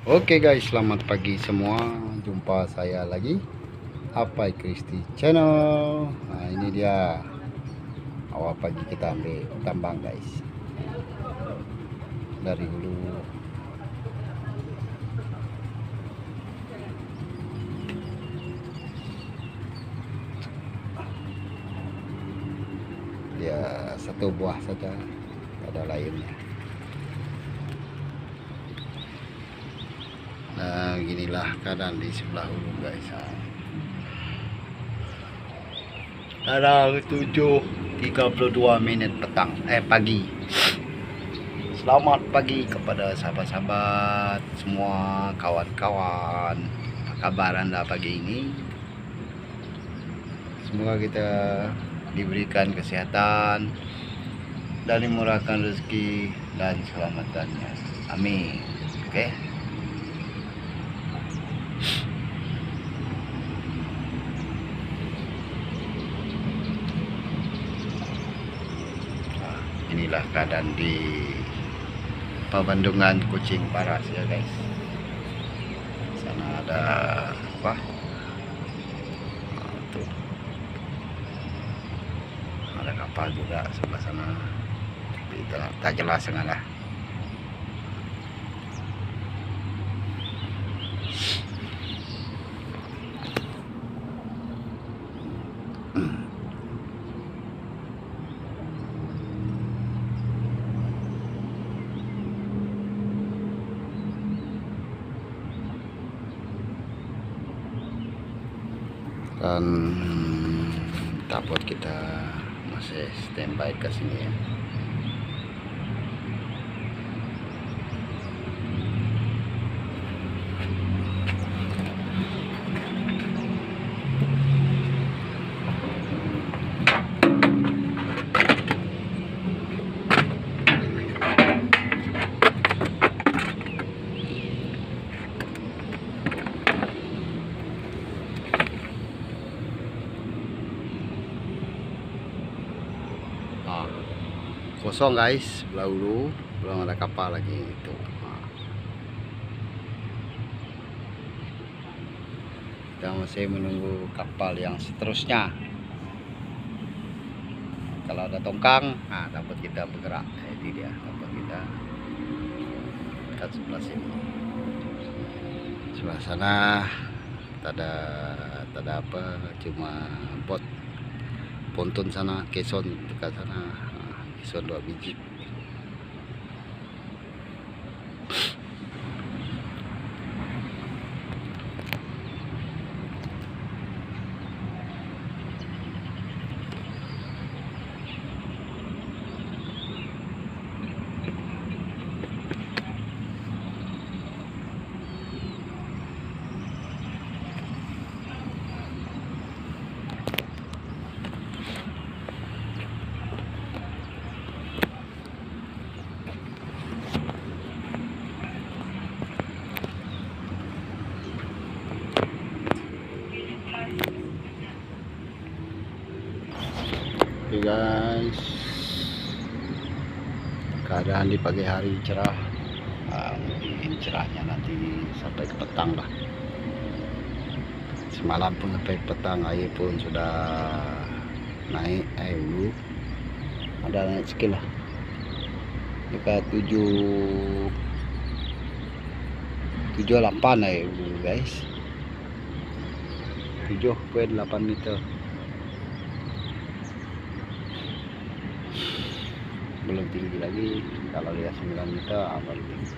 Oke guys, selamat pagi semua. Jumpa saya lagi Apai Kristi Channel. Nah, ini dia awal pagi kita ambil tambang guys. Dari hulu. Ya, satu buah saja, ada lainnya. Nah, ginilah keadaan di sebelah hulu guys. Sekarang 7.32 petang, pagi. Selamat pagi kepada sahabat-sahabat semua, kawan-kawan. Apa kabar Anda pagi ini? Semoga kita diberikan kesehatan dan dimurahkan rezeki dan selamatannya. Amin. Oke. Inilah keadaan di Pabandungan Kucing Paras ya guys. Sana ada apa? Tuh. Ada kapal juga sebelah sana. Tapi tak jelas sangatlah. Dan takut kita masih standby ke sini ya. Kosong guys, sebelah hulu belum ada kapal lagi itu. Kita masih menunggu kapal yang seterusnya. Kalau ada tongkang, nah dapat kita bergerak. Ini dia dapat kita dekat sebelah sini. Sebelah sana tak ada apa, cuma bot ponton sana, keson dekat sana. Keson 2 biji. Oke guys, keadaan di pagi hari cerah. Mungkin cerahnya nanti sampai ke petang lah. Semalam pun sampai petang, air pun sudah naik, air hulu ada naik sikit lah, dekat 7.8 air hulu guys, 7.8 meter. Belum tinggi lagi, kalau lihat 9 meter baru tinggi.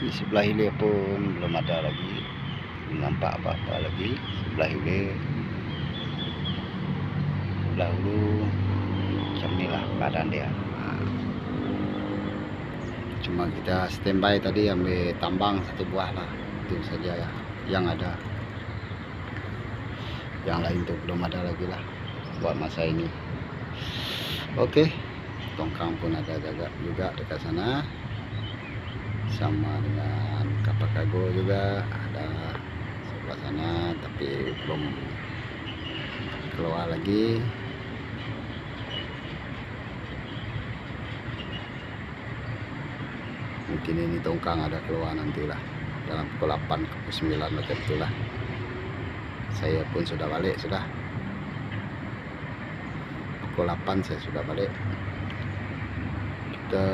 Di sebelah hilir pun belum ada lagi, belum nampak apa-apa lagi. Sebelah hilir, sebelah hulu, macam inilah keadaan dia. Cuma kita standby tadi ambil tambang satu buah lah, itu saja ya. yang ada. Yang lain tuh belum ada lagi lah buat masa ini. Oke, tongkang pun ada jaga juga dekat sana, sama dengan kapak kago juga ada sebelah sana, tapi belum keluar lagi. Mungkin ini tongkang ada keluar nantilah dalam pukul 8 ke 9 macam itulah. Saya pun sudah balik, sudah pukul 8 saya sudah balik. Kita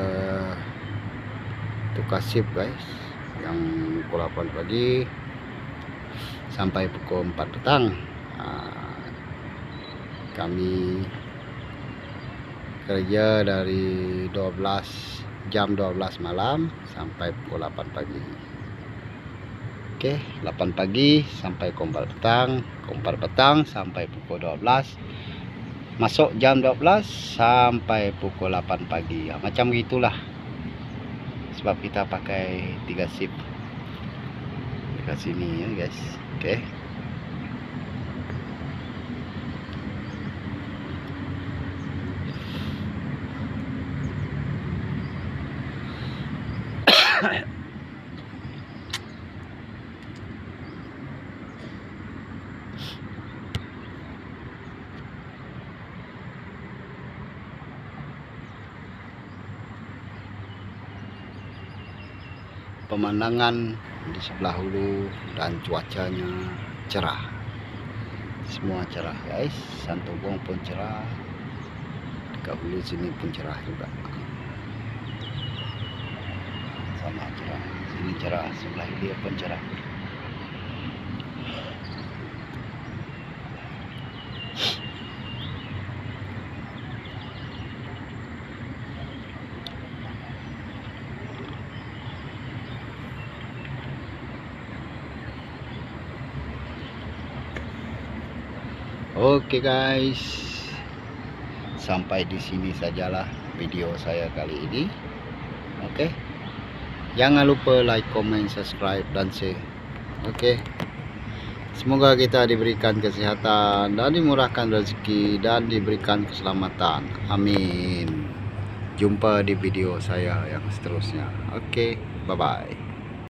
tukar shift guys, yang pukul 8 pagi sampai pukul 4 petang. Kami kerja dari jam 12 malam sampai pukul 8 pagi. Oke, 8 pagi sampai pukul 4 petang, pukul 4 petang sampai pukul 12, masuk jam 12 sampai pukul 8 pagi. Macam gitulah, sebab kita pakai 3 shift dekat sini ya guys. Oke. Pemandangan di sebelah hulu dan cuacanya cerah, semua cerah guys. Santubong pun cerah, dekat hulu sini pun cerah juga, sama cerah. Sini cerah, sebelah hilir pun cerah. Oke guys, sampai di sini sajalah video saya kali ini. Oke, jangan lupa like, comment, subscribe, dan share. Oke, semoga kita diberikan kesehatan dan dimurahkan rezeki dan diberikan keselamatan. Amin. Jumpa di video saya yang seterusnya. Oke, bye bye.